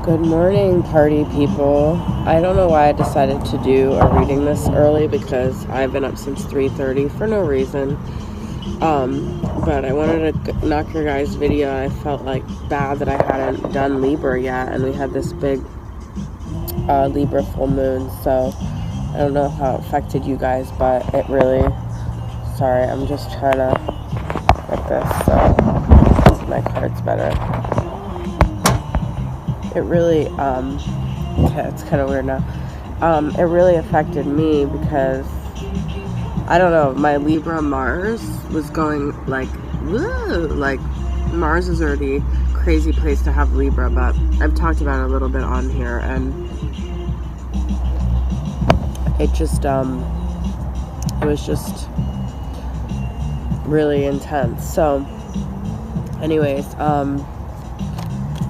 Good morning, party people. I don't know why I decided to do a reading this early because I've been up since 3:30 for no reason. But I wanted to knock your guys' video. I felt like bad that I hadn't done Libra yet, and we had this big Libra full moon, so I don't know how it affected you guys, but it really, sorry, I'm just trying to get this so my card's better. It really, okay, it's kind of weird now. It really affected me because, I don't know, my Libra Mars was going like, woo, like Mars is already a crazy place to have Libra, but I've talked about it a little bit on here, and it just, it was just really intense. So, anyways,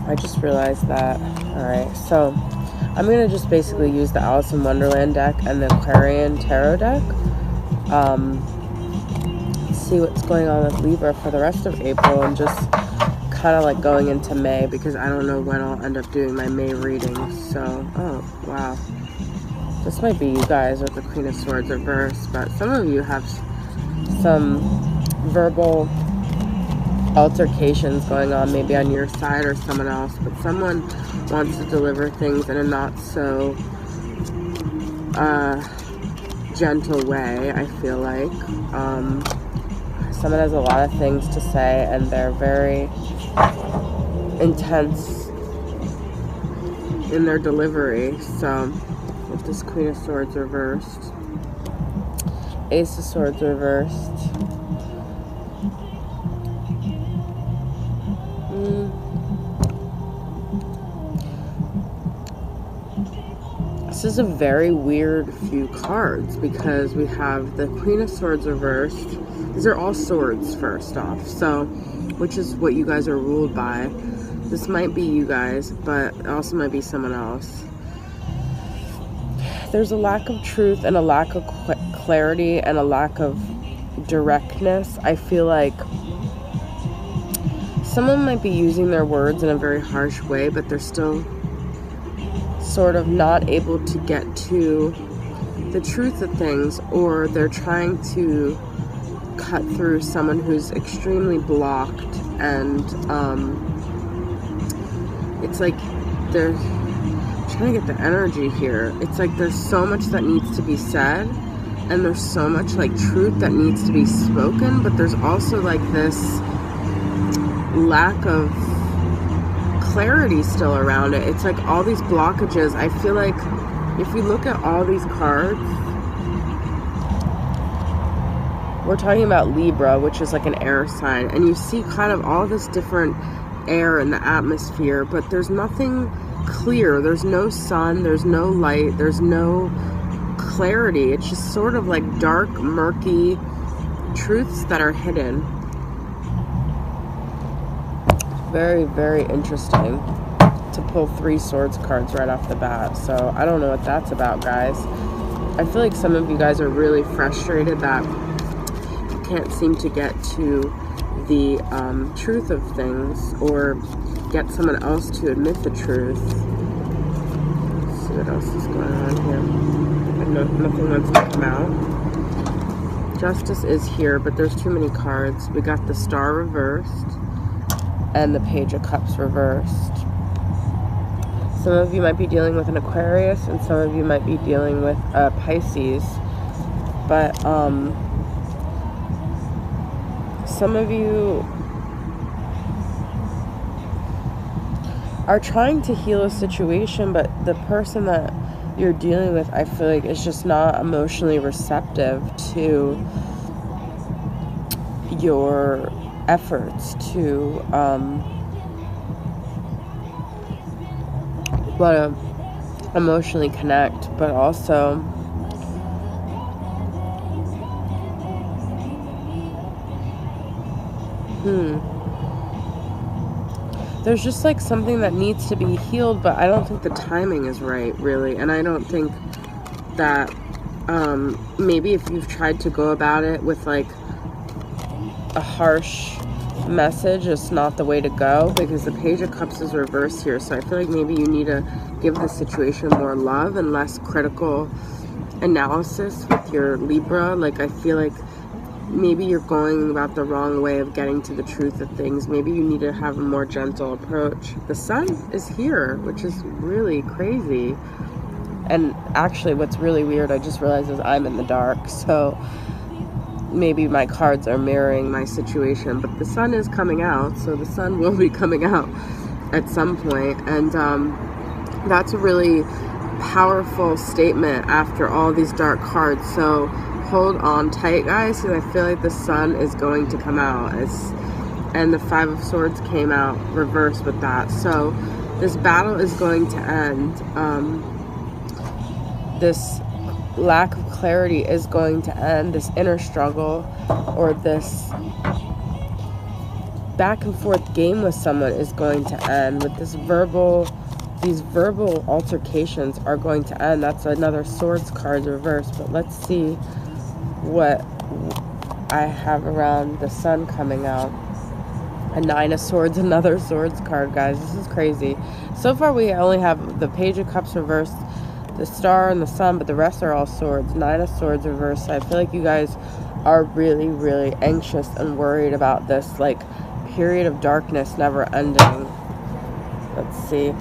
I just realized that. Alright, so I'm going to just basically use the Alice in Wonderland deck and the Aquarian Tarot deck. See what's going on with Libra for the rest of April and just kind of like going into May, because I don't know when I'll end up doing my May reading. So, oh, wow. This might be you guys with the Queen of Swords reversed, but some of you have some verbal altercations going on, maybe on your side or someone else, but someone wants to deliver things in a not so gentle way, I feel like. Someone has a lot of things to say and they're very intense in their delivery. So with this Queen of Swords reversed, Ace of Swords reversed, this is a very weird few cards because we have the Queen of Swords reversed. These are all swords, first off, so, which is what you guys are ruled by. This might be you guys, but it also might be someone else. There's a lack of truth and a lack of clarity and a lack of directness. I feel like someone might be using their words in a very harsh way, but they're still sort of not able to get to the truth of things, or they're trying to cut through someone who's extremely blocked, and it's like they're trying to get the energy here. It's like there's so much that needs to be said, and there's so much like truth that needs to be spoken, but there's also like this lack of clarity still around it. It's like all these blockages. I feel like if you look at all these cards, we're talking about Libra, which is like an air sign, and you see kind of all this different air in the atmosphere, but there's nothing clear. There's no sun, there's no light, there's no clarity. It's just sort of like dark, murky truths that are hidden. Very, very interesting to pull 3 swords cards right off the bat. So I don't know what that's about, guys. I feel like some of you guys are really frustrated that you can't seem to get to the truth of things, or get someone else to admit the truth. Let's see what else is going on here. I know nothing wants to come out. Justice is here, but there's too many cards. We got the Star reversed and the Page of Cups reversed. Some of you might be dealing with an Aquarius, and some of you might be dealing with Pisces. But some of you are trying to heal a situation, but the person that you're dealing with, I feel like, is just not emotionally receptive to your efforts to want to emotionally connect, but also there's just like something that needs to be healed, but I don't think the timing is right, really. And I don't think that maybe if you've tried to go about it with like a harsh message is not the way to go, because the Page of Cups is reversed here. So I feel like maybe you need to give the situation more love and less critical analysis with your Libra. Like, I feel like maybe you're going about the wrong way of getting to the truth of things. Maybe you need to have a more gentle approach. The Sun is here, which is really crazy. And actually, what's really weird, I just realized, is I'm in the dark. So maybe my cards are mirroring my situation. But the Sun is coming out. So the Sun will be coming out at some point. And that's a really powerful statement after all these dark cards. So hold on tight, guys, because I feel like the Sun is going to come out. And the Five of Swords came out reversed with that. So this battle is going to end. This lack of clarity is going to end. This inner struggle, or this back and forth game with someone, is going to end. With this these verbal altercations are going to end. That's another Swords card reversed. But let's see what I have around the Sun coming out. A Nine of Swords, another Swords card, guys. This is crazy. So far we only have the Page of Cups reversed, the Star and the Sun, but the rest are all Swords. Nine of Swords reversed. I feel like you guys are really, really anxious and worried about this, like, period of darkness never ending. Let's see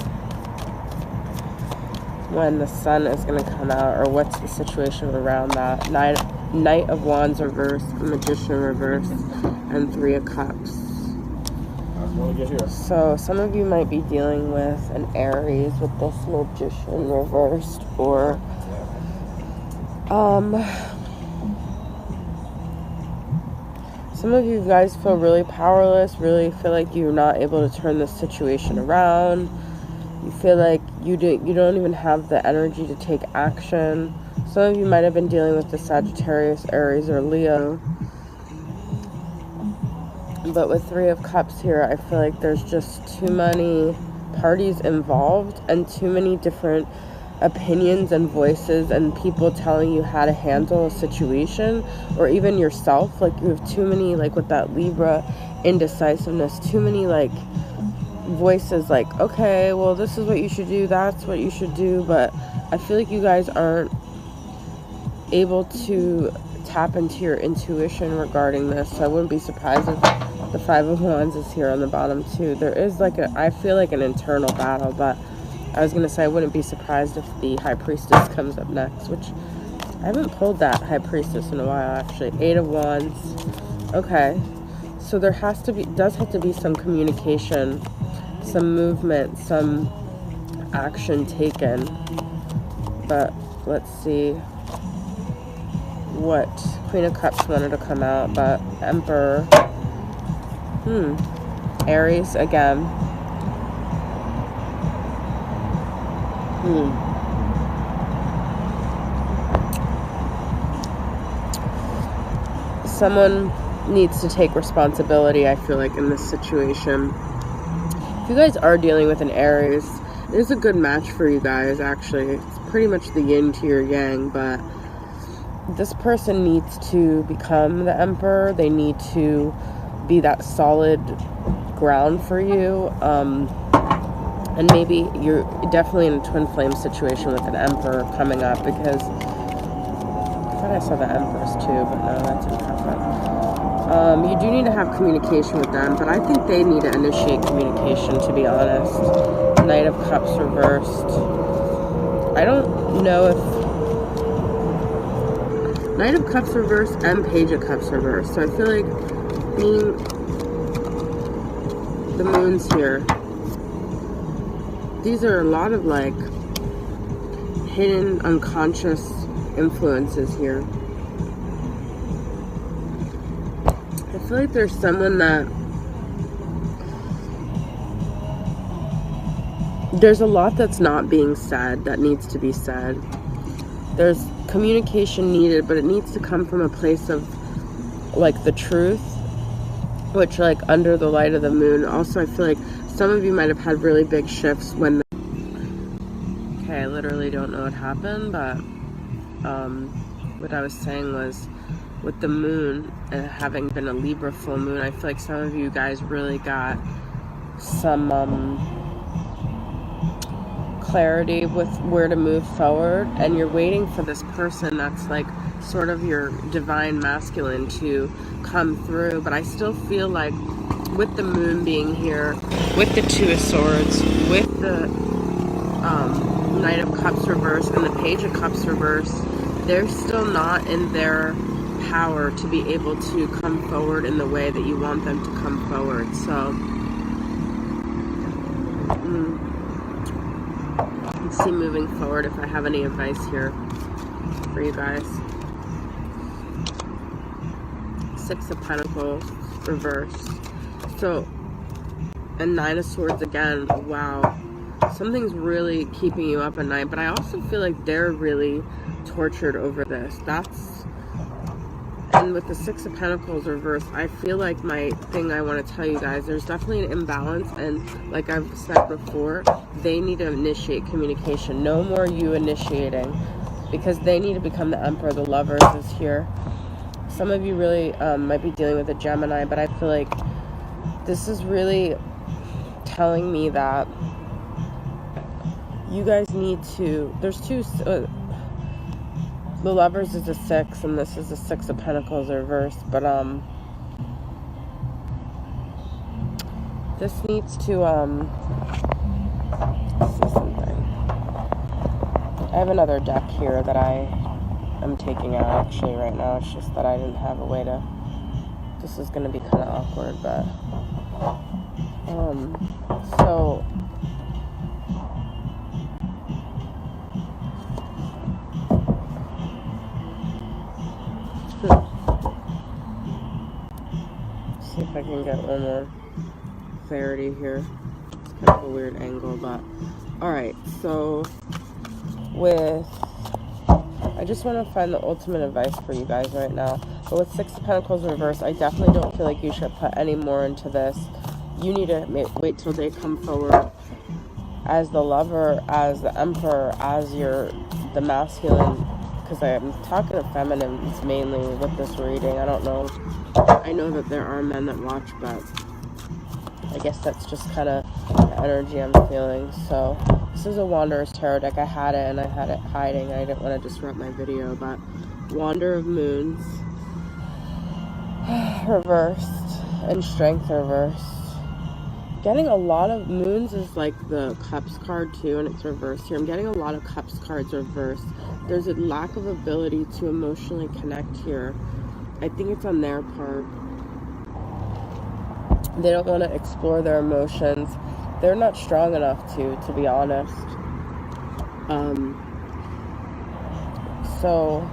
when the Sun is going to come out, or what's the situation around that. Knight of Wands reversed, Magician reversed, and Three of Cups. So some of you might be dealing with an Aries with this Magician reversed, or some of you guys feel really powerless, really feel like you're not able to turn this situation around. You feel like you don't even have the energy to take action. Some of you might have been dealing with the Sagittarius, Aries, or Leo. But with Three of Cups here, I feel like there's just too many parties involved and too many different opinions and voices and people telling you how to handle a situation, or even yourself. Like, you have too many, like with that Libra indecisiveness, too many like voices like, okay, well, this is what you should do, that's what you should do. But I feel like you guys aren't able to tap into your intuition regarding this. So I wouldn't be surprised if the Five of Wands is here on the bottom too. There is like I feel like an internal battle, but I was going to say I wouldn't be surprised if the High Priestess comes up next, which I haven't pulled that High Priestess in a while, actually. Eight of Wands. Okay. So there does have to be some communication, some movement, some action taken. But let's see what Queen of Cups wanted to come out, but Emperor. Aries again. Someone needs to take responsibility, I feel like, in this situation. If you guys are dealing with an Aries, it is a good match for you guys, actually. It's pretty much the yin to your yang, but this person needs to become the Emperor. They need to be that solid ground for you. And maybe you're definitely in a twin flame situation with an Emperor coming up, because I thought I saw the Empress too, but no, that's in Kappa. You do need to have communication with them, but I think they need to initiate communication, to be honest. Knight of Cups reversed. I don't know if Knight of Cups reversed and Page of Cups reversed. So I feel like being the moons here, these are a lot of like hidden unconscious influences here. I feel like there's someone that there's a lot that's not being said that needs to be said. There's communication needed, but it needs to come from a place of like the truth, which, like, under the light of the moon. Also, I feel like some of you might have had really big shifts when okay, I literally don't know what happened, but what I was saying was with the moon and having been a Libra full moon, I feel like some of you guys really got some clarity with where to move forward, and you're waiting for this person that's like sort of your divine masculine to come through. But I still feel like with the moon being here, with the Two of Swords, with the Knight of Cups reverse and the Page of Cups reverse, they're still not in their power to be able to come forward in the way that you want them to come forward. So let's see, moving forward, if I have any advice here for you guys. Six of Pentacles reversed. So, and Nine of Swords again. Wow. Something's really keeping you up at night, but I also feel like they're really tortured over this. And with the Six of Pentacles reversed, I feel like my thing I want to tell you guys, there's definitely an imbalance, and like I've said before, they need to initiate communication. No more you initiating, because they need to become the Emperor. The Lovers is here. Some of you really might be dealing with a Gemini, but I feel like this is really telling me that you guys need to, there's two, the Lovers is a 6 and this is a 6 of Pentacles reversed, but this needs to let's see something. I have another deck here that I am taking out actually right now. It's just that I didn't have a way to, this is going to be kind of awkward, but so see if I can get one more clarity here. It's kind of a weird angle, but alright, so with, I just want to find the ultimate advice for you guys right now. But with Six of Pentacles reversed, I definitely don't feel like you should put any more into this. You need to wait till they come forward as the Lover, as the Emperor, as the masculine, because I'm talking to feminines mainly with this reading. I don't know. I know that there are men that watch, but I guess that's just kind of the energy I'm feeling. So this is a Wanderer's Tarot deck. I had it and I had it hiding. I didn't want to disrupt my video, but Wander of Moons reversed and Strength reversed. Getting a lot of moons is like the Cups card too, and it's reversed here. I'm getting a lot of Cups cards reversed. There's a lack of ability to emotionally connect here. I think it's on their part. They don't want to explore their emotions. They're not strong enough to be honest. So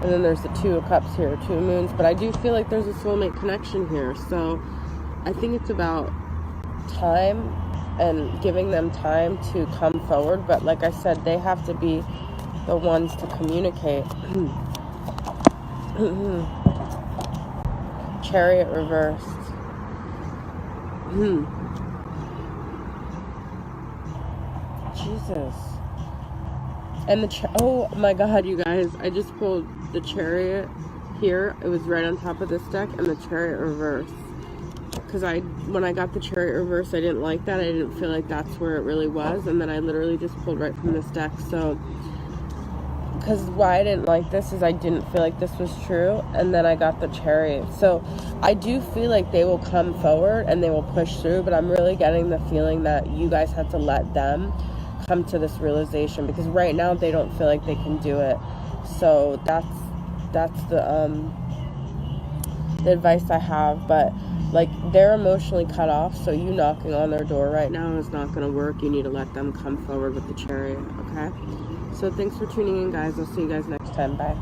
and then there's the Two of Cups here, Two of Moons, but I do feel like there's a soulmate connection here. So I think it's about time and giving them time to come forward. But like I said, they have to be the ones to communicate. Chariot reversed. Jesus. And oh my god, you guys, I just pulled the Chariot here. It was right on top of this deck, and the Chariot reversed. Because when I got the Chariot reverse, I didn't like that. I didn't feel like that's where it really was. And then I literally just pulled right from this deck. So, because why I didn't like this is I didn't feel like this was true. And then I got the Chariot. So, I do feel like they will come forward and they will push through. But I'm really getting the feeling that you guys have to let them come to this realization. Because right now, they don't feel like they can do it. So, that's the advice I have. But like, they're emotionally cut off, so you knocking on their door right now is not going to work. You need to let them come forward with the Chariot, okay? So thanks for tuning in, guys. I'll see you guys next time. Bye.